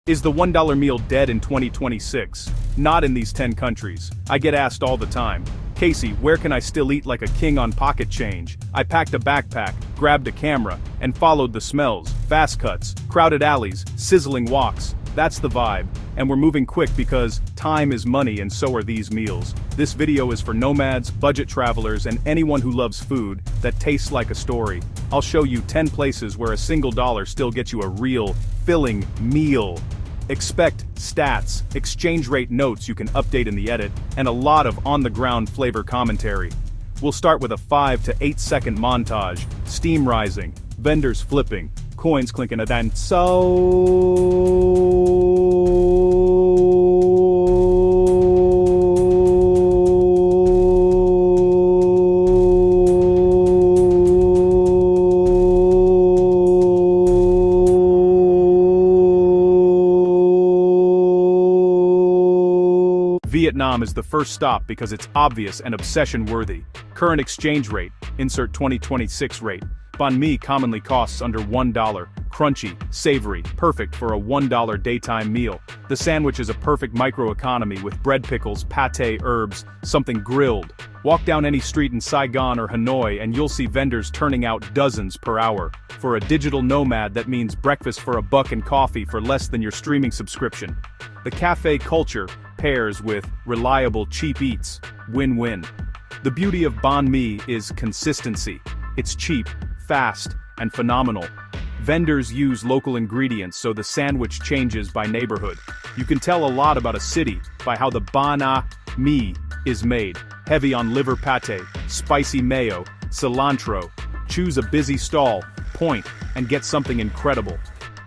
Is the $1 meal dead in 2026? Not in these 10 countries. I get asked all the time. Casey, where can I still eat like a king on pocket change? I packed a backpack, grabbed a camera, and followed the smells, fast cuts, crowded alleys, sizzling walks. That's the vibe. And we're moving quick because time is money and so are these meals. This video is for nomads, budget travelers, and anyone who loves food that tastes like a story. I'll show you 10 places where a single dollar still gets you a real, filling meal. Expect stats, exchange rate notes you can update in the edit, and a lot of on-the-ground flavor commentary. We'll start with a 5 to 8 second montage, steam rising, vendors flipping, coins clinking, and then Vietnam is the first stop because it's obvious and obsession-worthy. Current exchange rate, insert 2026 rate. Bánh mì commonly costs under $1, crunchy, savory, perfect for a $1 daytime meal. The sandwich is a perfect microeconomy with bread pickles, pate, herbs, something grilled. Walk down any street in Saigon or Hanoi and you'll see vendors turning out dozens per hour. For a digital nomad, that means breakfast for $1 and coffee for less than your streaming subscription. The cafe culture pairs with reliable cheap eats, win-win. The beauty of bánh mì is consistency. It's cheap, fast, and phenomenal. Vendors use local ingredients so the sandwich changes by neighborhood. You can tell a lot about a city by how the bánh mì is made. Heavy on liver pate, spicy mayo, cilantro. Choose a busy stall, point, and get something incredible.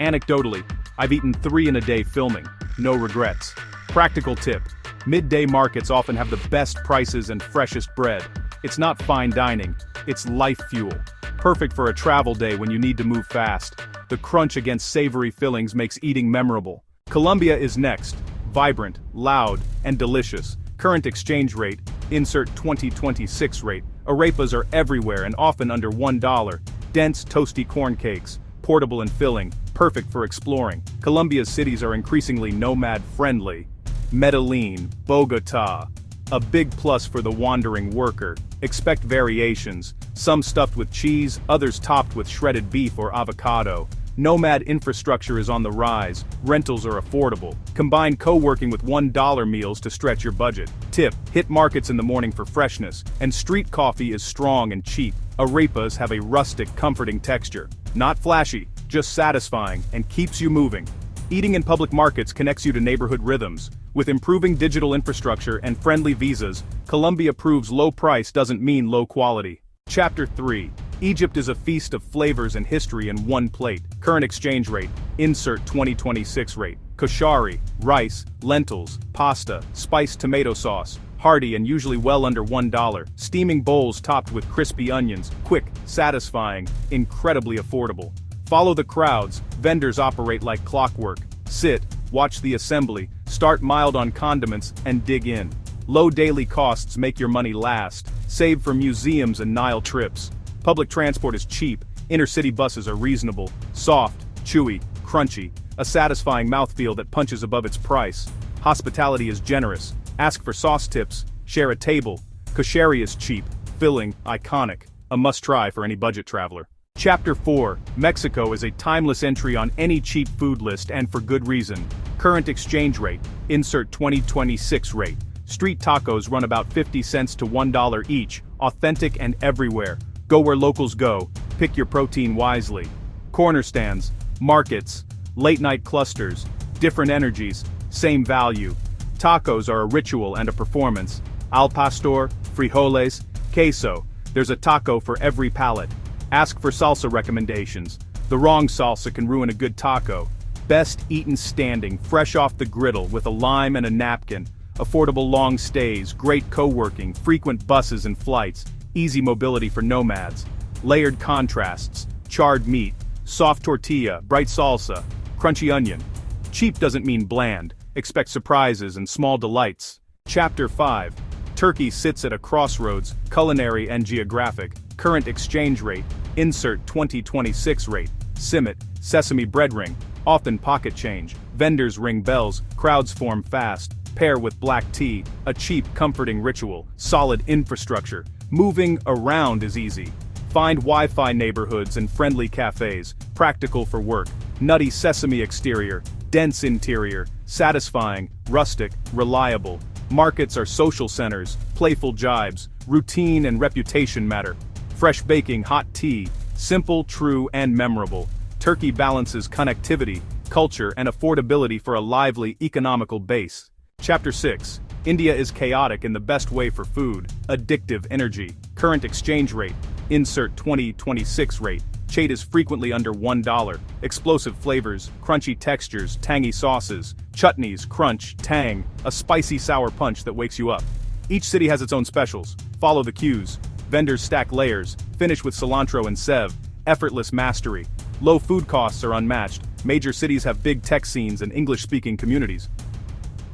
Anecdotally, I've eaten 3 in a day filming. No regrets. Practical tip. Midday markets often have the best prices and freshest bread. It's not fine dining, it's life fuel. Perfect for a travel day when you need to move fast. The crunch against savory fillings makes eating memorable. Colombia is next. Vibrant, loud, and delicious. Current exchange rate, insert 2026 rate. Arepas are everywhere and often under $1. Dense, toasty corn cakes, portable and filling, perfect for exploring. Colombia's cities are increasingly nomad-friendly. Medellin, Bogota. A big plus for the wandering worker. Expect variations, some stuffed with cheese, others topped with shredded beef or avocado. Nomad infrastructure is on the rise, rentals are affordable. Combine co-working with $1 meals to stretch your budget. Tip, hit markets in the morning for freshness, and street coffee is strong and cheap. Arepas have a rustic, comforting texture. Not flashy, just satisfying, and keeps you moving. Eating in public markets connects you to neighborhood rhythms. With improving digital infrastructure and friendly visas, Colombia proves low price doesn't mean low quality. Chapter 3. Egypt is a feast of flavors and history in one plate. Current exchange rate, insert 2026 rate. Koshary, rice, lentils, pasta, spiced tomato sauce. Hearty and usually well under $1. Steaming bowls topped with crispy onions. Quick, satisfying, incredibly affordable. Follow the crowds, vendors operate like clockwork. Sit, watch the assembly, start mild on condiments, and dig in. Low daily costs make your money last. Save for museums and Nile trips. Public transport is cheap, inner-city buses are reasonable, soft, chewy, crunchy, a satisfying mouthfeel that punches above its price. Hospitality is generous, ask for sauce tips, share a table. Koshary is cheap, filling, iconic, a must-try for any budget traveler. Chapter 4. Mexico is a timeless entry on any cheap food list and for good reason. Current exchange rate, insert 2026 rate. Street tacos run about 50 cents to $1 each, authentic and everywhere. Go where locals go, pick your protein wisely. Corner stands, markets, late-night clusters, different energies, same value. Tacos are a ritual and a performance. Al pastor, frijoles, queso. There's a taco for every palate. Ask for salsa recommendations. The wrong salsa can ruin a good taco. Best eaten standing, fresh off the griddle with a lime and a napkin. Affordable long stays, great co-working, frequent buses and flights, easy mobility for nomads. Layered contrasts, charred meat, soft tortilla, bright salsa, crunchy onion. Cheap doesn't mean bland. Expect surprises and small delights. Chapter 5. Turkey sits at a crossroads, culinary and geographic. Current exchange rate, insert 2026 rate. Simit, sesame bread ring, often pocket change. Vendors ring bells, crowds form fast. Pair with black tea, a cheap, comforting ritual. Solid infrastructure. Moving around is easy. Find Wi-Fi neighborhoods and friendly cafes, practical for work. Nutty sesame exterior, dense interior, satisfying, rustic, reliable. Markets are social centers, playful jibes, routine and reputation matter. Fresh baking, hot tea, simple, true, and memorable. Turkey balances connectivity, culture, and affordability for a lively, economical base. Chapter 6. India is chaotic in the best way for food. Addictive energy. Current exchange rate. Insert 2026 rate. Chait is frequently under $1. Explosive flavors, crunchy textures, tangy sauces, chutneys, crunch, tang, a spicy sour punch that wakes you up. Each city has its own specials. Follow the cues. Vendors stack layers, finish with cilantro and sev. Effortless mastery. Low food costs are unmatched. Major cities have big tech scenes and English-speaking communities.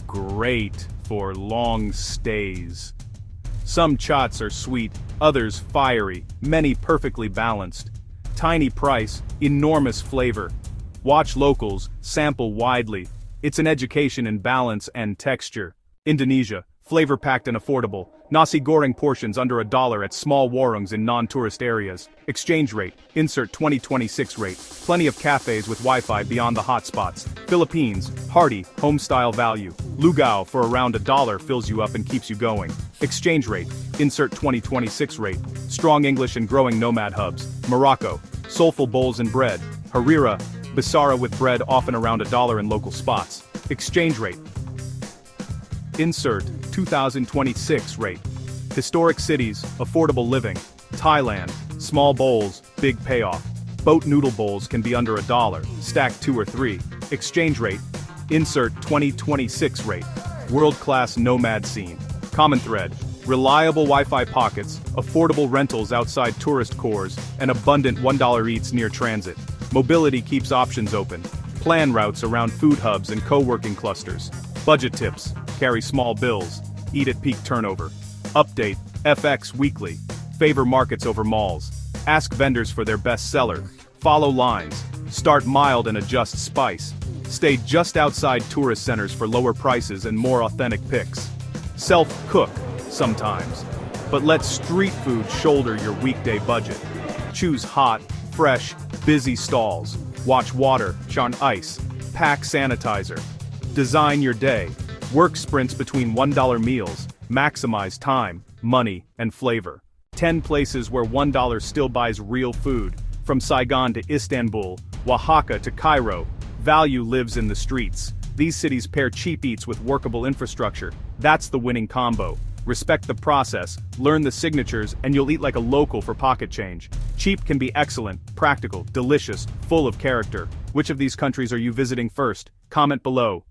Great for long stays. Some chats are sweet, others fiery, many perfectly balanced. Tiny price, enormous flavor. Watch locals, sample widely. It's an education in balance and texture. Indonesia, flavor-packed and affordable. Nasi goreng portions under $1 at small warungs in non-tourist areas. Exchange rate, insert 2026 rate. Plenty of cafes with Wi-Fi beyond the hotspots. Philippines, hearty, home-style value. Lugao for around $1 fills you up and keeps you going. Exchange rate, insert 2026 rate. Strong English and growing nomad hubs. Morocco, soulful bowls and bread. Harira, Basara with bread often around $1 in local spots. Exchange rate. Insert 2026 rate. Historic cities, affordable living. Thailand, small bowls, big payoff. Boat noodle bowls can be under $1, stacked 2 or 3. Exchange rate. Insert 2026 rate. World-class nomad scene. Common thread. Reliable Wi-Fi pockets, affordable rentals outside tourist cores, and abundant $1 eats near transit. Mobility keeps options open. Plan routes around food hubs and co-working clusters. Budget tips. Carry small bills. Eat at peak turnover. Update. FX weekly. Favor markets over malls. Ask vendors for their best seller. Follow lines. Start mild and adjust spice. Stay just outside tourist centers for lower prices and more authentic picks. Self-cook, sometimes. But let street food shoulder your weekday budget. Choose hot, fresh, busy stalls. Watch water, churn ice. Pack sanitizer. Design your day. Work sprints between $1 meals. Maximize time, money, and flavor. 10 places where $1 still buys real food. From Saigon to Istanbul, Oaxaca to Cairo, value lives in the streets. These cities pair cheap eats with workable infrastructure. That's the winning combo. Respect the process, learn the signatures, and you'll eat like a local for pocket change. Cheap can be excellent, practical, delicious, full of character. Which of these countries are you visiting first? Comment below.